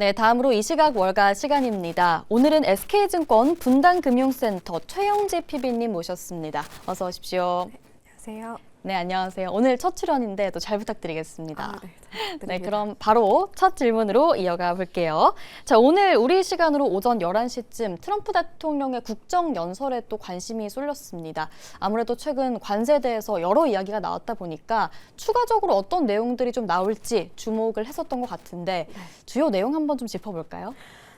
네, 다음으로 이 시각 월가 시간입니다. 오늘은 SK증권 분당금융센터 최영재 PB님 모셨습니다. 어서 오십시오. 안녕하세요. 네, 안녕하세요. 오늘 첫 출연인데 또 잘 부탁드리겠습니다. 네, 잘 부탁드립니다. 네, 그럼 바로 첫 질문으로 이어가 볼게요. 자, 오늘 우리 시간으로 오전 11시쯤 트럼프 대통령의 국정연설에 또 관심이 쏠렸습니다. 아무래도 최근 관세에 대해서 여러 이야기가 나왔다 보니까 추가적으로 어떤 내용들이 좀 나올지 주목을 했었던 것 같은데 주요 내용 한번 좀 짚어볼까요?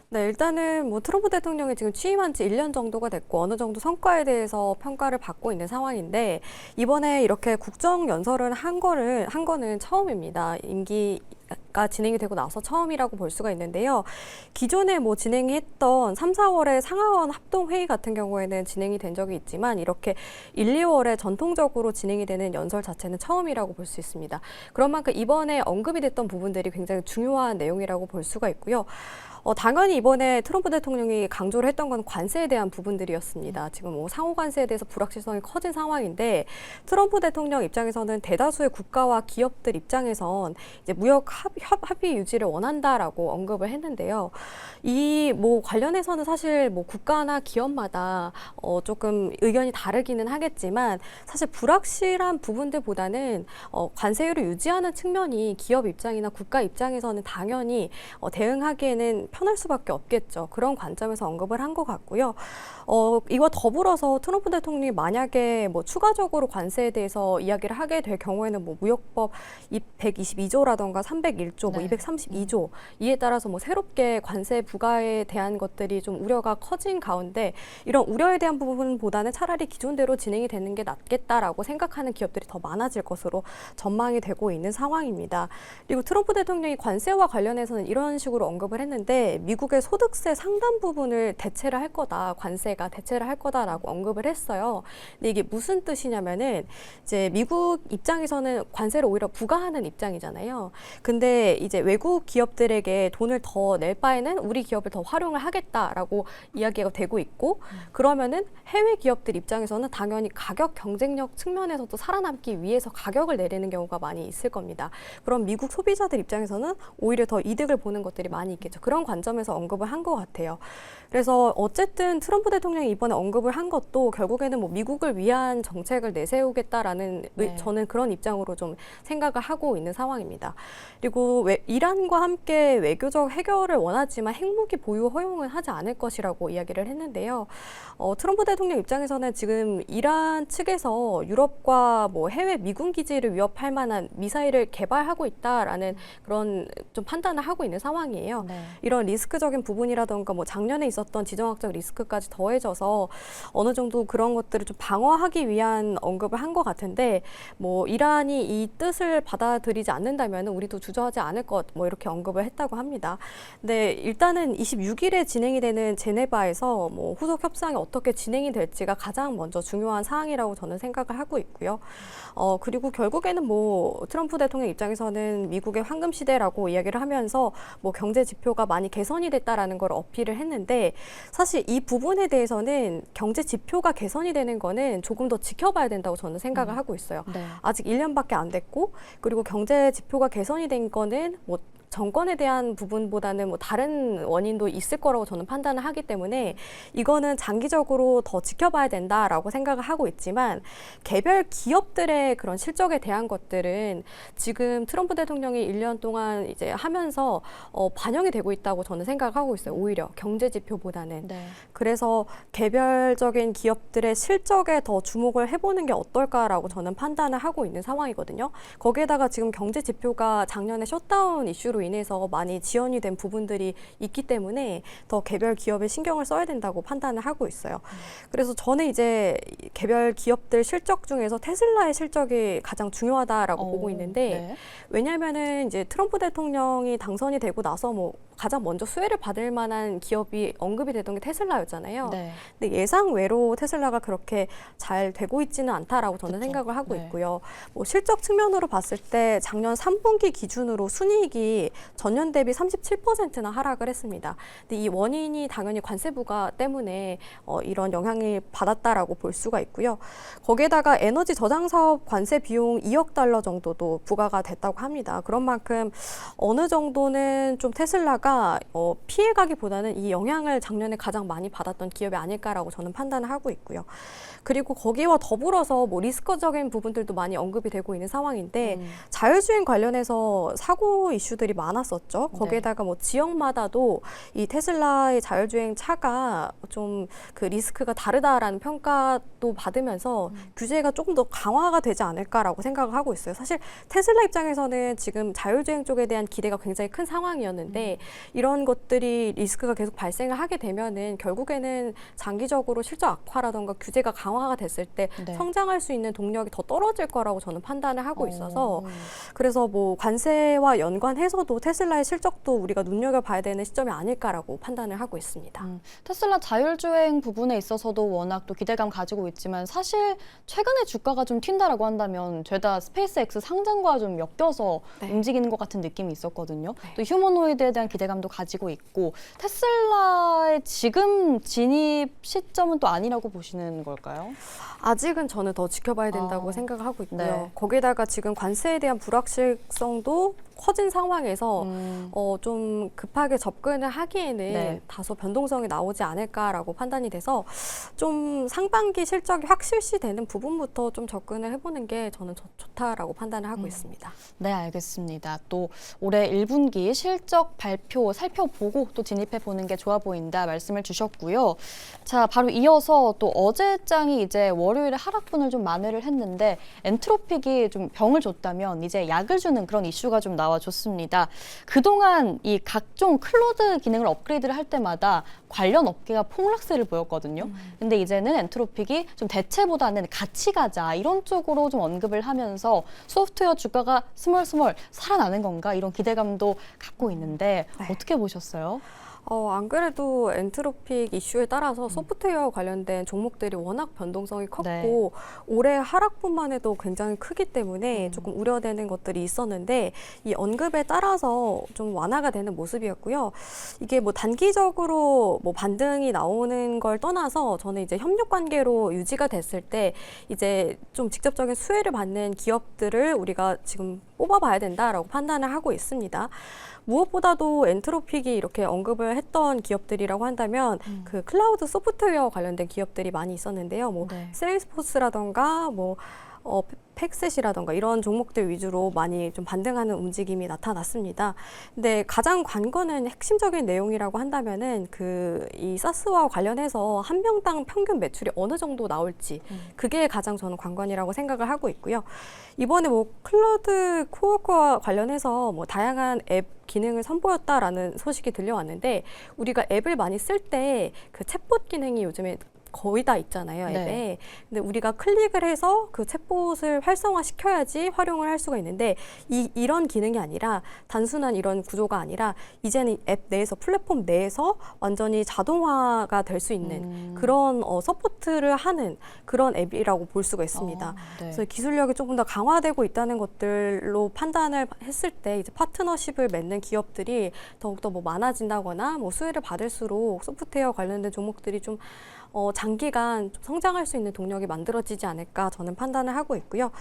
네, 일단은 뭐 트럼프 대통령이 지금 취임한 지 1년 정도가 됐고 어느 정도 성과에 대해서 평가를 받고 있는 상황인데 이번에 이렇게 국정연설을 한 거는 처음입니다. 임기가 진행이 되고 나서 처음이라고 볼 수가 있는데요. 기존에 뭐 진행했던 3, 4월에 상하원 합동회의 같은 경우에는 진행이 된 적이 있지만 이렇게 1, 2월에 전통적으로 진행이 되는 연설 자체는 처음이라고 볼 수 있습니다. 그런 만큼 이번에 언급이 됐던 부분들이 굉장히 중요한 내용이라고 볼 수가 있고요. 당연히 이번에 트럼프 대통령이 강조를 했던 건 관세에 대한 부분들이었습니다. 지금 뭐 상호 관세에 대해서 불확실성이 커진 상황인데 트럼프 대통령 입장에서는 대다수의 국가와 기업들 입장에선 이제 무역 합의 유지를 원한다라고 언급을 했는데요. 이 뭐 관련해서는 사실 뭐 국가나 기업마다 조금 의견이 다르기는 하겠지만 사실 불확실한 부분들보다는 관세율을 유지하는 측면이 기업 입장이나 국가 입장에서는 당연히 대응하기에는 편할 수밖에 없겠죠. 그런 관점에서 언급을 한 것 같고요. 이와 더불어서 트럼프 대통령이 만약에 뭐 추가적으로 관세에 대해서 이야기를 하게 될 경우에는 뭐 무역법 122조라던가 301조, 뭐 232조 이에 따라서 뭐 새롭게 관세 부과에 대한 것들이 좀 우려가 커진 가운데 이런 우려에 대한 부분보다는 차라리 기존대로 진행이 되는 게 낫겠다라고 생각하는 기업들이 더 많아질 것으로 전망이 되고 있는 상황입니다. 그리고 트럼프 대통령이 관세와 관련해서는 이런 식으로 언급을 했는데 미국의 소득세 상당 부분을 대체를 할 거다, 관세가 대체를 할 거다라고 언급을 했어요. 근데 이게 무슨 뜻이냐면은 이제 미국 입장에서는 관세를 오히려 부과하는 입장이잖아요. 근데 이제 외국 기업들에게 돈을 더 낼 바에는 우리 기업을 더 활용을 하겠다라고 이야기가 되고 있고 그러면은 해외 기업들 입장에서는 당연히 가격 경쟁력 측면에서도 살아남기 위해서 가격을 내리는 경우가 많이 있을 겁니다. 그럼 미국 소비자들 입장에서는 오히려 더 이득을 보는 것들이 많이 있겠죠. 그런 관점에서 언급을 한 것 같아요. 그래서 어쨌든 트럼프 대통령이 이번에 언급을 한 것도 결국에는 뭐 미국을 위한 정책을 내세우겠다라는 저는 그런 입장으로 좀 생각을 하고 있는 상황입니다. 그리고 이란과 함께 외교적 해결을 원하지만 핵무기 보유 허용은 하지 않을 것이라고 이야기를 했는데요. 트럼프 대통령 입장에서는 지금 이란 측에서 유럽과 뭐 해외 미군 기지를 위협할 만한 미사일을 개발하고 있다라는 그런 좀 판단을 하고 있는 상황이에요. 이런 리스크적인 부분이라던가 뭐 작년에 있었던 지정학적 리스크까지 더해져서 어느 정도 그런 것들을 좀 방어하기 위한 언급을 한 것 같은데 뭐 이란이 이 뜻을 받아들이지 않는다면 우리도 주저하지 않을 것 뭐 이렇게 언급을 했다고 합니다. 근데 일단은 26일에 진행이 되는 제네바에서 뭐 후속 협상이 어떻게 진행이 될지가 가장 먼저 중요한 사항이라고 저는 생각을 하고 있고요. 그리고 결국에는 뭐 트럼프 대통령 입장에서는 미국의 황금 시대라고 이야기를 하면서 뭐 경제 지표가 많이 개선이 됐다라는 걸 어필을 했는데 사실 이 부분에 대해서는 경제 지표가 개선이 되는 거는 조금 더 지켜봐야 된다고 저는 생각을 하고 있어요. 아직 1년밖에 안 됐고 그리고 경제 지표가 개선이 된 거는 뭐 정권에 대한 부분보다는 뭐 다른 원인도 있을 거라고 저는 판단을 하기 때문에 이거는 장기적으로 더 지켜봐야 된다라고 생각을 하고 있지만 개별 기업들의 그런 실적에 대한 것들은 지금 트럼프 대통령이 1년 동안 이제 하면서 반영이 되고 있다고 저는 생각을 하고 있어요. 오히려 경제 지표보다는. 그래서 개별적인 기업들의 실적에 더 주목을 해보는 게 어떨까라고 저는 판단을 하고 있는 상황이거든요. 거기에다가 지금 경제 지표가 작년에 셧다운 이슈로 인해서 많이 지연이 된 부분들이 있기 때문에 더 개별 기업에 신경을 써야 된다고 판단을 하고 있어요. 그래서 저는 이제 개별 기업들 실적 중에서 테슬라의 실적이 가장 중요하다라고 보고 있는데 왜냐하면은 이제 트럼프 대통령이 당선이 되고 나서 뭐 가장 먼저 수혜를 받을 만한 기업이 언급이 되던 게 테슬라였잖아요. 근데 예상 외로 테슬라가 그렇게 잘 되고 있지는 않다라고 저는 생각을 하고 있고요. 뭐 실적 측면으로 봤을 때 작년 3분기 기준으로 순이익이 전년 대비 37%나 하락을 했습니다. 근데 이 원인이 당연히 관세 부과 때문에 이런 영향을 받았다라고 볼 수가 있고요. 거기에다가 에너지 저장 사업 관세 비용 2억 달러 정도도 부과가 됐다고 합니다. 그런 만큼 어느 정도는 좀 테슬라가 피해가기보다는 이 영향을 작년에 가장 많이 받았던 기업이 아닐까라고 저는 판단을 하고 있고요. 그리고 거기와 더불어서 뭐 리스크적인 부분들도 많이 언급이 되고 있는 상황인데 자율주행 관련해서 사고 이슈들이 많았었죠. 거기에다가 뭐 지역마다도 이 테슬라의 자율주행 차가 좀 그 리스크가 다르다라는 평가도 받으면서 규제가 조금 더 강화가 되지 않을까라고 생각을 하고 있어요. 사실 테슬라 입장에서는 지금 자율주행 쪽에 대한 기대가 굉장히 큰 상황이었는데 이런 것들이 리스크가 계속 발생을 하게 되면은 결국에는 장기적으로 실적 악화라던가 규제가 강화가 됐을 때 성장할 수 있는 동력이 더 떨어질 거라고 저는 판단을 하고 있어서 그래서 뭐 관세와 연관해서도 테슬라의 실적도 우리가 눈여겨봐야 되는 시점이 아닐까라고 판단을 하고 있습니다. 테슬라 자율주행 부분에 있어서도 워낙 또 기대감 가지고 있지만 사실 최근에 주가가 좀 튄다라고 한다면 죄다 스페이스X 상장과 좀 엮여서 움직이는 것 같은 느낌이 있었거든요. 또 휴머노이드에 대한 기대감도 가지고 있고 테슬라의 지금 진입 시점은 또 아니라고 보시는 걸까요? 아직은 저는 더 지켜봐야 된다고 생각을 하고 있고요. 거기다가 지금 관세에 대한 불확실성도 커진 상황에서 좀 급하게 접근을 하기에는 다소 변동성이 나오지 않을까라고 판단이 돼서 좀 상반기 실적이 확실시 되는 부분부터 좀 접근을 해보는 게 저는 좋다라고 판단을 하고 있습니다. 네, 알겠습니다. 또 올해 1분기 실적 발표 살펴보고 또 진입해보는 게 좋아 보인다 말씀을 주셨고요. 자, 바로 이어서 또 어제장이 이제 월요일에 하락분을 좀 만회를 했는데 엔트로픽이 좀 병을 줬다면 이제 약을 주는 그런 이슈가 좀 나와줬습니다. 그동안 이 각종 클로드 기능을 업그레이드를 할 때마다 관련 업계가 폭락세를 보였거든요. 근데 이제는 엔트로픽이 좀 대체보다는 같이 가자 이런 쪽으로 좀 언급을 하면서 소프트웨어 주가가 스멀스멀 살아나는 건가 이런 기대감도 갖고 있는데 어떻게 보셨어요? 안 그래도 엔트로픽 이슈에 따라서 소프트웨어 관련된 종목들이 워낙 변동성이 컸고 올해 하락분만 해도 굉장히 크기 때문에 조금 우려되는 것들이 있었는데 이 언급에 따라서 좀 완화가 되는 모습이었고요. 이게 뭐 단기적으로 뭐 반등이 나오는 걸 떠나서 저는 이제 협력 관계로 유지가 됐을 때 이제 좀 직접적인 수혜를 받는 기업들을 우리가 지금 뽑아봐야 된다라고 판단을 하고 있습니다. 무엇보다도 엔트로픽이 이렇게 언급을 했던 기업들이라고 한다면 그 클라우드 소프트웨어 관련된 기업들이 많이 있었는데요. 뭐 세일스포스라던가 뭐 팩셋이라던가 이런 종목들 위주로 많이 좀 반등하는 움직임이 나타났습니다. 근데 가장 관건은 핵심적인 내용이라고 한다면은 이 사스와 관련해서 한 명당 평균 매출이 어느 정도 나올지 그게 가장 저는 관건이라고 생각을 하고 있고요. 이번에 뭐 클라우드 코어와 관련해서 뭐 다양한 앱 기능을 선보였다라는 소식이 들려왔는데 우리가 앱을 많이 쓸 때 그 챗봇 기능이 요즘에 거의 다 있잖아요, 앱에. 근데 우리가 클릭을 해서 그 챗봇을 활성화시켜야지 활용을 할 수가 있는데 이런 기능이 아니라 단순한 이런 구조가 아니라 이제는 앱 내에서 플랫폼 내에서 완전히 자동화가 될 수 있는 그런 서포트를 하는 그런 앱이라고 볼 수가 있습니다. 그래서 기술력이 조금 더 강화되고 있다는 것들로 판단을 했을 때 이제 파트너십을 맺는 기업들이 더욱더 뭐 많아진다거나 뭐 수혜를 받을수록 소프트웨어 관련된 종목들이 좀 장기간 좀 성장할 수 있는 동력이 만들어지지 않을까 저는 판단을 하고 있고요.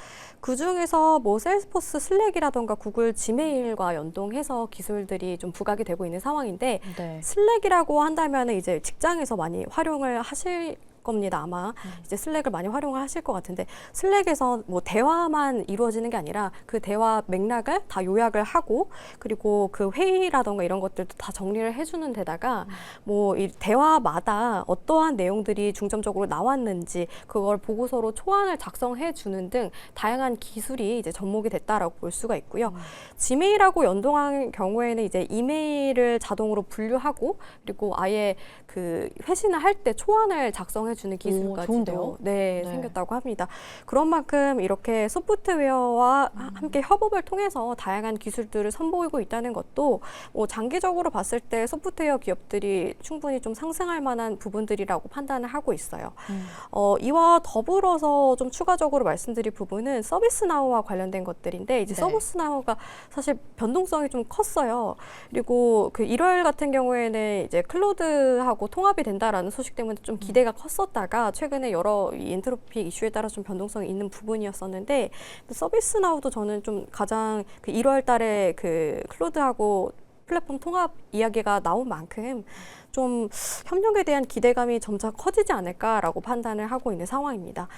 그중에서 뭐 세일스포스 슬랙이라던가 구글 지메일과 연동해서 기술들이 좀 부각이 되고 있는 상황인데 슬랙이라고 한다면 이제 직장에서 많이 활용을 하실 겁니다. 아마 이제 슬랙을 많이 활용을 하실 것 같은데 슬랙에서 뭐 대화만 이루어지는 게 아니라 그 대화 맥락을 다 요약을 하고 그리고 그 회의라던가 이런 것들도 다 정리를 해주는 데다가 뭐 이 대화마다 어떠한 내용들이 중점적으로 나왔는지 그걸 보고서로 초안을 작성해 주는 등 다양한 기술이 이제 접목이 됐다라고 볼 수가 있고요. 지메일하고 연동한 경우에는 이제 이메일을 자동으로 분류하고 그리고 아예 그 회신을 할 때 초안을 작성해 제공해주는 기술까지도 좋은데요? 네, 네. 생겼다고 합니다. 그런 만큼 이렇게 소프트웨어와 함께 협업을 통해서 다양한 기술들을 선보이고 있다는 것도 뭐 장기적으로 봤을 때 소프트웨어 기업들이 충분히 좀 상승할 만한 부분들이라고 판단을 하고 있어요. 이와 더불어서 좀 추가적으로 말씀드릴 부분은 서비스나우와 관련된 것들인데 이제 네. 서비스나우가 사실 변동성이 좀 컸어요. 그리고 그 1월 같은 경우에는 이제 클로드하고 통합이 된다라는 소식 때문에 좀 기대가 컸었다가 최근에 여러 이 엔트로피 이슈에 따라 좀 변동성이 있는 부분이었었는데 서비스나우도 저는 좀 가장 그 1월 달에 그 클로드하고 플랫폼 통합 이야기가 나온 만큼 좀 협력에 대한 기대감이 점차 커지지 않을까라고 판단을 하고 있는 상황입니다.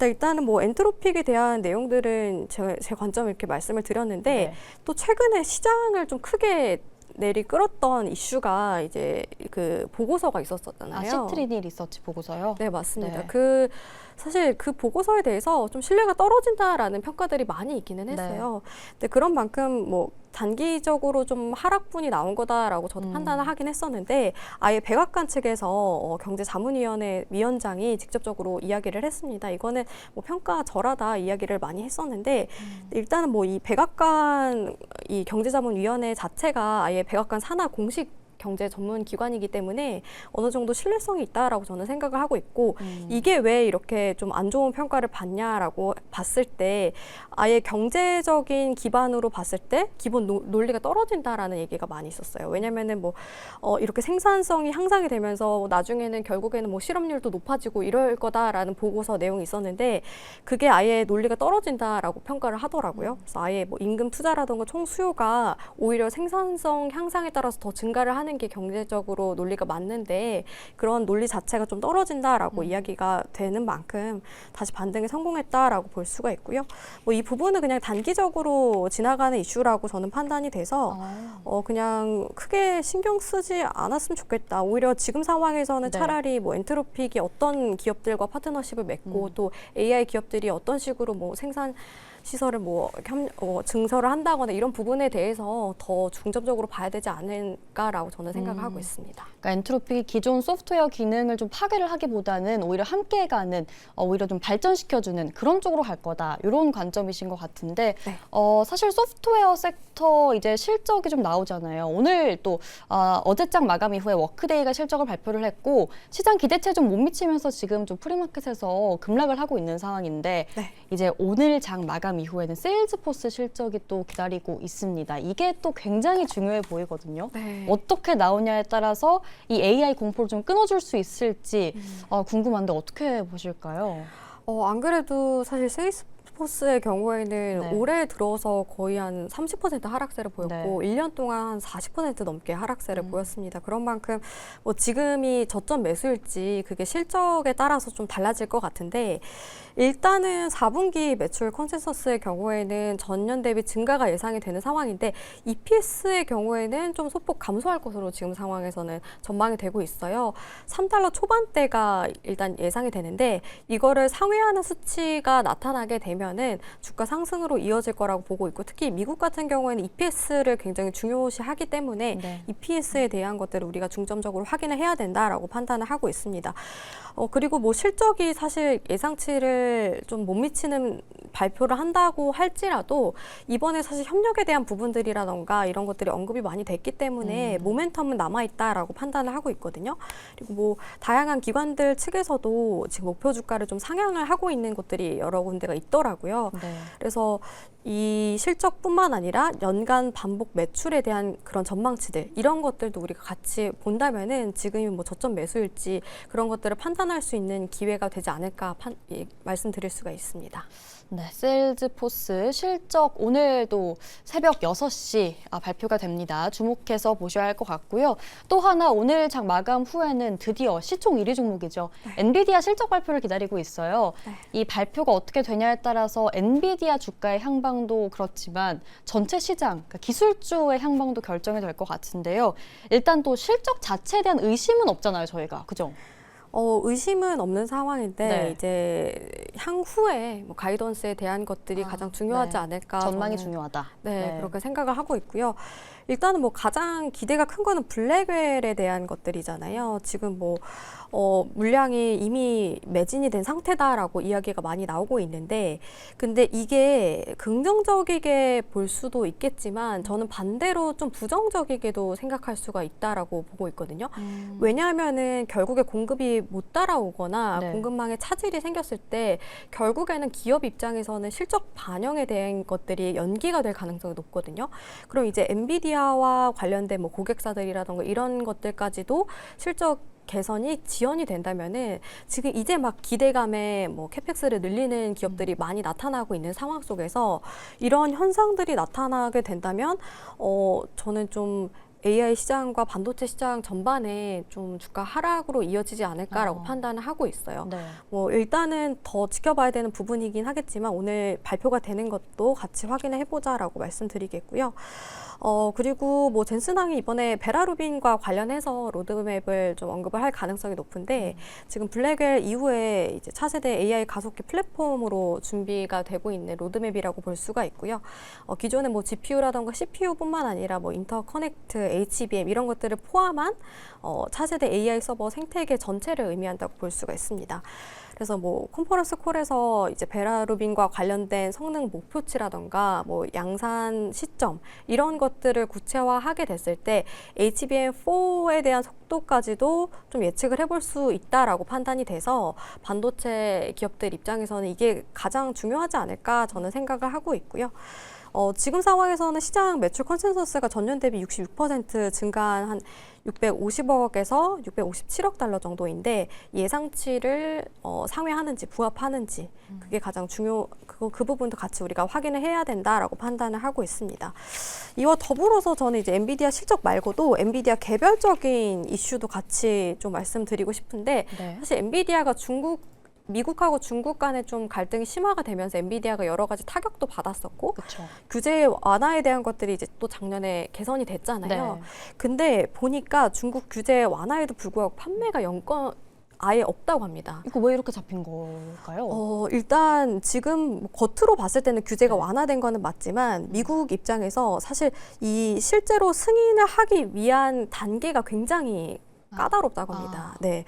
일단은 뭐 엔트로픽에 대한 내용들은 제 관점을 이렇게 말씀을 드렸는데 네. 또 최근에 시장을 좀 크게 내리끌었던 이슈가 이제 그 보고서가 있었잖아요. 시트리니 리서치 보고서요? 네, 맞습니다. 네. 사실 그 보고서에 대해서 좀 신뢰가 떨어진다라는 평가들이 많이 있기는 네. 했어요. 근데 그런 만큼 뭐 단기적으로 좀 하락분이 나온 거다라고 저도 판단을 하긴 했었는데 아예 백악관 측에서 경제자문위원회 위원장이 직접적으로 이야기를 했습니다. 이거는 뭐 평가절하다 이야기를 많이 했었는데 일단은 뭐 이 백악관 이 경제자문위원회 자체가 아예 백악관 산하 공식 경제 전문 기관이기 때문에 어느 정도 신뢰성이 있다라고 저는 생각을 하고 있고 이게 왜 이렇게 좀 안 좋은 평가를 받냐라고 봤을 때 아예 경제적인 기반으로 봤을 때 기본 논리가 떨어진다라는 얘기가 많이 있었어요. 왜냐면은 뭐 이렇게 생산성이 향상이 되면서 나중에는 결국에는 뭐 실업률도 높아지고 이럴 거다라는 보고서 내용이 있었는데 그게 아예 논리가 떨어진다라고 평가를 하더라고요. 그래서 아예 뭐 임금 투자라든가 총 수요가 오히려 생산성 향상에 따라서 더 증가를 하는 게 경제적으로 논리가 맞는데 그런 논리 자체가 좀 떨어진다라고 이야기가 되는 만큼 다시 반등에 성공했다라고 볼 수가 있고요. 뭐 이 부분은 그냥 단기적으로 지나가는 이슈라고 저는 판단이 돼서 그냥 크게 신경 쓰지 않았으면 좋겠다. 오히려 지금 상황에서는 네. 차라리 뭐 엔트로픽이 어떤 기업들과 파트너십을 맺고 또 AI 기업들이 어떤 식으로 뭐 생산 시설을 뭐 증설을 한다거나 이런 부분에 대해서 더 중점적으로 봐야 되지 않을까라고 저는 생각을 하고 있습니다. 그러니까 엔트로픽이 기존 소프트웨어 기능을 좀 파괴를 하기보다는 오히려 함께 가는, 오히려 좀 발전시켜주는 그런 쪽으로 갈 거다. 이런 관점이신 것 같은데 네. 사실 소프트웨어 섹터 이제 실적이 좀 나오잖아요. 오늘 또 어제장 마감 이후에 워크데이가 실적을 발표를 했고 시장 기대치에 좀 못 미치면서 지금 좀 프리마켓에서 급락을 하고 있는 상황인데 네. 이제 오늘 장 마감 이후에는 세일즈포스 실적이 또 기다리고 있습니다. 이게 또 굉장히 중요해 보이거든요. 네. 어떻게 나오냐에 따라서 이 AI 공포를 좀 끊어줄 수 있을지 궁금한데 어떻게 보실까요? 안 그래도 사실 세일스포스의 경우에는 네. 올해 들어서 거의 한 30% 하락세를 보였고 네. 1년 동안 한 40% 넘게 하락세를 보였습니다. 그런 만큼 뭐 지금이 저점 매수일지 그게 실적에 따라서 좀 달라질 것 같은데 일단은 4분기 매출 컨센서스의 경우에는 전년 대비 증가가 예상이 되는 상황인데 EPS의 경우에는 좀 소폭 감소할 것으로 지금 상황에서는 전망이 되고 있어요. 3달러 초반대가 일단 예상이 되는데 이거를 상회하는 수치가 나타나게 되면은 주가 상승으로 이어질 거라고 보고 있고 특히 미국 같은 경우에는 EPS를 굉장히 중요시하기 때문에 네. EPS에 대한 것들을 우리가 중점적으로 확인을 해야 된다라고 판단을 하고 있습니다. 그리고 뭐 실적이 사실 예상치를 좀 못 미치는 발표를 한다고 할지라도 이번에 사실 협력에 대한 부분들이라던가 이런 것들이 언급이 많이 됐기 때문에 모멘텀은 남아있다라고 판단을 하고 있거든요. 그리고 뭐 다양한 기관들 측에서도 지금 목표 주가를 좀 상향을 하고 있는 곳들이 여러 군데가 있더라고요. 네. 그래서 이 실적뿐만 아니라 연간 반복 매출에 대한 그런 전망치들 이런 것들도 우리가 같이 본다면은 지금이 뭐 저점 매수일지 그런 것들을 판단할 수 있는 기회가 되지 않을까 말씀드릴 수가 있습니다. 네, 세일즈포스 실적 오늘도 새벽 6시 발표가 됩니다. 주목해서 보셔야 할 것 같고요. 또 하나 오늘 장 마감 후에는 드디어 시총 1위 종목이죠. 엔비디아 실적 발표를 기다리고 있어요. 네. 이 발표가 어떻게 되냐에 따라서 엔비디아 주가의 향방도 그렇지만 전체 시장, 그러니까 기술주의 향방도 결정이 될 것 같은데요. 일단 또 실적 자체에 대한 의심은 없잖아요, 저희가. 그죠? 의심은 없는 상황인데 네. 이제 향후에 뭐 가이던스에 대한 것들이 가장 중요하지 네. 않을까 전망이 저는 중요하다. 네, 그렇게 생각을 하고 있고요. 일단은 뭐 가장 기대가 큰 거는 블랙웰에 대한 것들이잖아요. 지금 뭐 물량이 이미 매진이 된 상태다라고 이야기가 많이 나오고 있는데, 근데 이게 긍정적이게 볼 수도 있겠지만 저는 반대로 좀 부정적이게도 생각할 수가 있다라고 보고 있거든요. 왜냐하면은 결국에 공급이 못 따라오거나 네. 공급망에 차질이 생겼을 때 결국에는 기업 입장에서는 실적 반영에 대한 것들이 연기가 될 가능성이 높거든요. 그럼 이제 엔비디아와 관련된 뭐 고객사들이라던가 이런 것들까지도 실적 개선이 지연이 된다면은 지금 이제 막 기대감에 뭐 캐펙스를 늘리는 기업들이 많이 나타나고 있는 상황 속에서 이런 현상들이 나타나게 된다면 저는 좀 AI 시장과 반도체 시장 전반에 좀 주가 하락으로 이어지지 않을까라고 판단을 하고 있어요. 네. 뭐 일단은 더 지켜봐야 되는 부분이긴 하겠지만 오늘 발표가 되는 것도 같이 확인을 해보자라고 말씀드리겠고요. 그리고 뭐 젠슨항이 이번에 베라루빈과 관련해서 로드맵을 좀 언급을 할 가능성이 높은데 지금 블랙웰 이후에 이제 차세대 AI 가속기 플랫폼으로 준비가 되고 있는 로드맵이라고 볼 수가 있고요. 기존에 뭐 GPU라던가 CPU뿐만 아니라 뭐 인터커넥트, HBM 이런 것들을 포함한 차세대 AI 서버 생태계 전체를 의미한다고 볼 수가 있습니다. 그래서 뭐 컨퍼런스 콜에서 이제 베라루빈과 관련된 성능 목표치라던가 뭐 양산 시점 이런 것들을 구체화하게 됐을 때 HBM4에 대한 속도까지도 좀 예측을 해볼 수 있다라고 판단이 돼서 반도체 기업들 입장에서는 이게 가장 중요하지 않을까 저는 생각을 하고 있고요. 지금 상황에서는 시장 매출 컨센서스가 전년 대비 66% 증가한 한 650억에서 657억 달러 정도인데 예상치를 상회하는지 부합하는지 그게 가장 그 부분도 같이 우리가 확인을 해야 된다라고 판단을 하고 있습니다. 이와 더불어서 저는 이제 엔비디아 실적 말고도 엔비디아 개별적인 이슈도 같이 좀 말씀드리고 싶은데 네. 사실 엔비디아가 미국하고 중국 간에 좀 갈등이 심화가 되면서 엔비디아가 여러 가지 타격도 받았었고 그렇죠. 규제 완화에 대한 것들이 이제 또 작년에 개선이 됐잖아요. 네. 근데 보니까 중국 규제 완화에도 불구하고 판매가 영건 아예 없다고 합니다. 이거 왜 이렇게 잡힌 걸까요? 일단 지금 겉으로 봤을 때는 규제가 네. 완화된 거는 맞지만 미국 입장에서 사실 이 실제로 승인을 하기 위한 단계가 굉장히 까다롭다고 합니다. 네.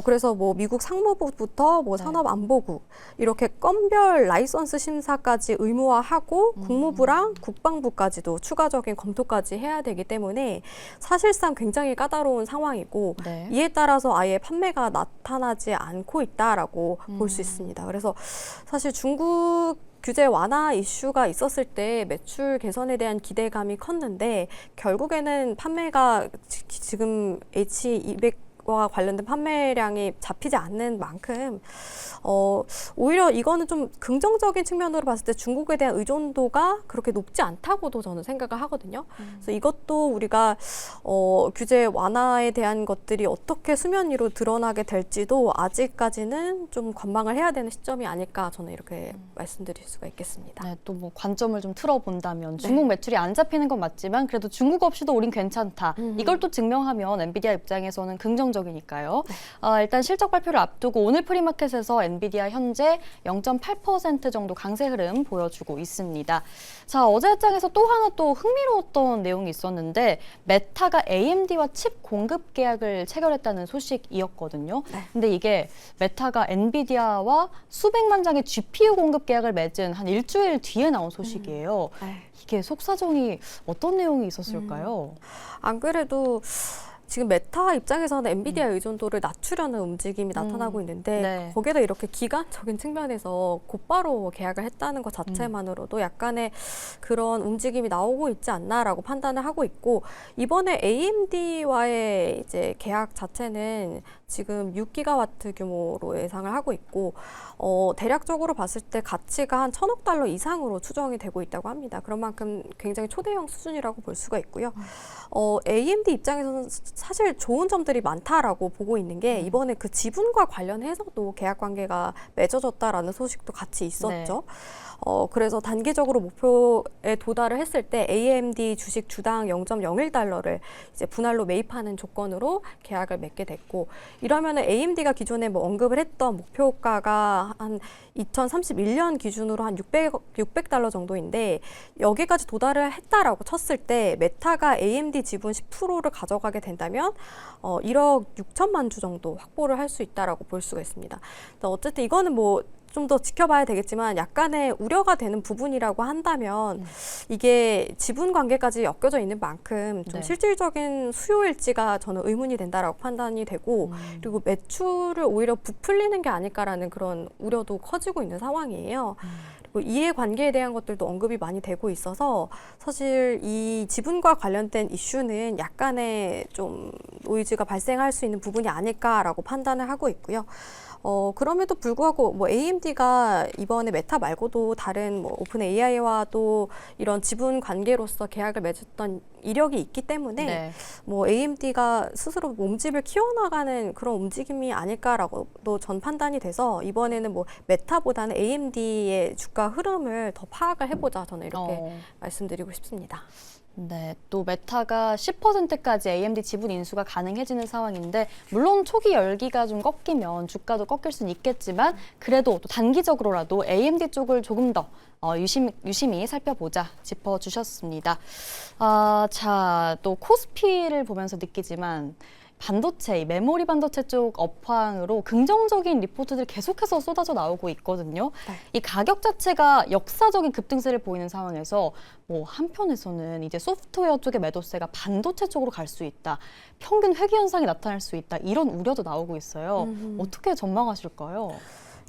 그래서 뭐 미국 상무부부터 뭐 산업안보국 이렇게 건별 라이선스 심사까지 의무화하고 국무부랑 국방부까지도 추가적인 검토까지 해야 되기 때문에 사실상 굉장히 까다로운 상황이고 네. 이에 따라서 아예 판매가 나타나지 않고 있다라고 볼 수 있습니다. 그래서 사실 중국 규제 완화 이슈가 있었을 때 매출 개선에 대한 기대감이 컸는데 결국에는 판매가 지금 H200와 관련된 판매량이 잡히지 않는 만큼 오히려 이거는 좀 긍정적인 측면으로 봤을 때 중국에 대한 의존도가 그렇게 높지 않다고도 저는 생각을 하거든요. 그래서 이것도 우리가 규제 완화에 대한 것들이 어떻게 수면 위로 드러나게 될지도 아직까지는 좀 관망을 해야 되는 시점이 아닐까 저는 이렇게 말씀드릴 수가 있겠습니다. 네, 또 뭐 관점을 좀 틀어본다면 중국 매출이 안 잡히는 건 맞지만 그래도 중국 없이도 우린 괜찮다. 이걸 또 증명하면 엔비디아 입장에서는 긍정적이니까요. 일단 실적 발표를 앞두고 오늘 프리마켓에서 엔비디아 현재 0.8% 정도 강세 흐름 보여주고 있습니다. 자, 어제 장에서 또 하나 또 흥미로웠던 내용이 있었는데 메타가 AMD와 칩 공급 계약을 체결했다는 소식이었거든요. 근데 이게 메타가 엔비디아와 수백만 장의 GPU 공급 계약을 맺은 한 일주일 뒤에 나온 소식이에요. 이게 속사정이 어떤 내용이 있었을까요? 안 그래도 지금 메타 입장에서는 엔비디아 의존도를 낮추려는 움직임이 나타나고 있는데 네. 거기에다 이렇게 기간적인 측면에서 곧바로 계약을 했다는 것 자체만으로도 약간의 그런 움직임이 나오고 있지 않나라고 판단을 하고 있고 이번에 AMD와의 이제 계약 자체는 지금 6기가와트 규모로 예상을 하고 있고 대략적으로 봤을 때 가치가 한 1,000억 달러 이상으로 추정이 되고 있다고 합니다. 그런 만큼 굉장히 초대형 수준이라고 볼 수가 있고요. AMD 입장에서는 사실 좋은 점들이 많다라고 보고 있는 게 이번에 그 지분과 관련해서도 계약 관계가 맺어졌다라는 소식도 같이 있었죠. 그래서 단기적으로 목표에 도달을 했을 때 AMD 주식 주당 0.01달러를 이제 분할로 매입하는 조건으로 계약을 맺게 됐고, 이러면은 AMD가 기존에 뭐 언급을 했던 목표가가 한 2031년 기준으로 한 600달러 정도인데, 여기까지 도달을 했다라고 쳤을 때 메타가 AMD 지분 10%를 가져가게 된다면 1억 6천만 주 정도 확보를 할 수 있다라고 볼 수가 있습니다. 어쨌든 이거는 뭐 좀 더 지켜봐야 되겠지만 약간의 우려가 되는 부분이라고 한다면 이게 지분 관계까지 엮여져 있는 만큼 좀 네. 실질적인 수요일지가 저는 의문이 된다라고 판단이 되고, 그리고 매출을 오히려 부풀리는 게 아닐까라는 그런 우려도 커지고 있는 상황이에요. 그리고 이해관계에 대한 것들도 언급이 많이 되고 있어서 사실 이 지분과 관련된 이슈는 약간의 좀 노이즈가 발생할 수 있는 부분이 아닐까라고 판단을 하고 있고요. 그럼에도 불구하고 뭐 AMD가 이번에 메타 말고도 다른 뭐 오픈 AI와도 이런 지분 관계로서 계약을 맺었던 이력이 있기 때문에 네. 뭐 AMD가 스스로 몸집을 키워나가는 그런 움직임이 아닐까라고도 전 판단이 돼서 이번에는 뭐 메타보다는 AMD의 주가 흐름을 더 파악을 해보자, 저는 이렇게 말씀드리고 싶습니다. 네, 또 메타가 10%까지 AMD 지분 인수가 가능해지는 상황인데, 물론 초기 열기가 좀 꺾이면 주가도 꺾일 수는 있겠지만 그래도 또 단기적으로라도 AMD 쪽을 조금 더 유심히 살펴보자 짚어주셨습니다. 자, 또 코스피를 보면서 느끼지만 반도체, 이 메모리 반도체 쪽 업황으로 긍정적인 리포트들이 계속해서 쏟아져 나오고 있거든요. 네. 이 가격 자체가 역사적인 급등세를 보이는 상황에서 뭐 한편에서는 이제 소프트웨어 쪽의 매도세가 반도체 쪽으로 갈 수 있다, 평균 회귀 현상이 나타날 수 있다, 이런 우려도 나오고 있어요. 어떻게 전망하실까요?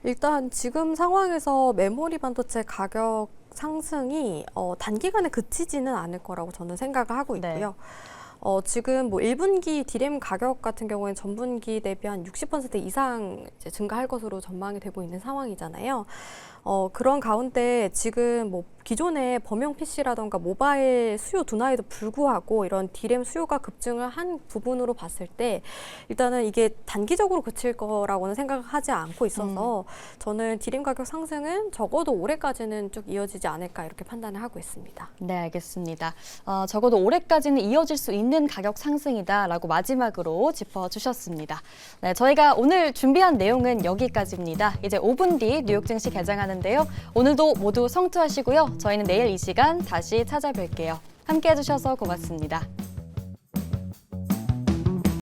일단 지금 상황에서 메모리 반도체 가격 상승이 단기간에 그치지는 않을 거라고 저는 생각을 하고 있고요. 지금 뭐 1분기 디램 가격 같은 경우에는 전분기 대비 한 60% 이상 이제 증가할 것으로 전망이 되고 있는 상황이잖아요. 그런 가운데 지금 뭐 기존의 범용 PC라던가 모바일 수요 둔화에도 불구하고 이런 디램 수요가 급증을 한 부분으로 봤을 때 일단은 이게 단기적으로 그칠 거라고는 생각하지 않고 있어서 저는 디램 가격 상승은 적어도 올해까지는 쭉 이어지지 않을까 이렇게 판단을 하고 있습니다. 네, 알겠습니다. 적어도 올해까지는 이어질 수 있는 가격 상승이다라고 마지막으로 짚어주셨습니다. 네, 저희가 오늘 준비한 내용은 여기까지입니다. 이제 5분 뒤 뉴욕 증시 개장하는데요. 오늘도 모두 성투하시고요. 저희는 내일 이 시간 다시 찾아뵐게요. 함께 해주셔서 고맙습니다.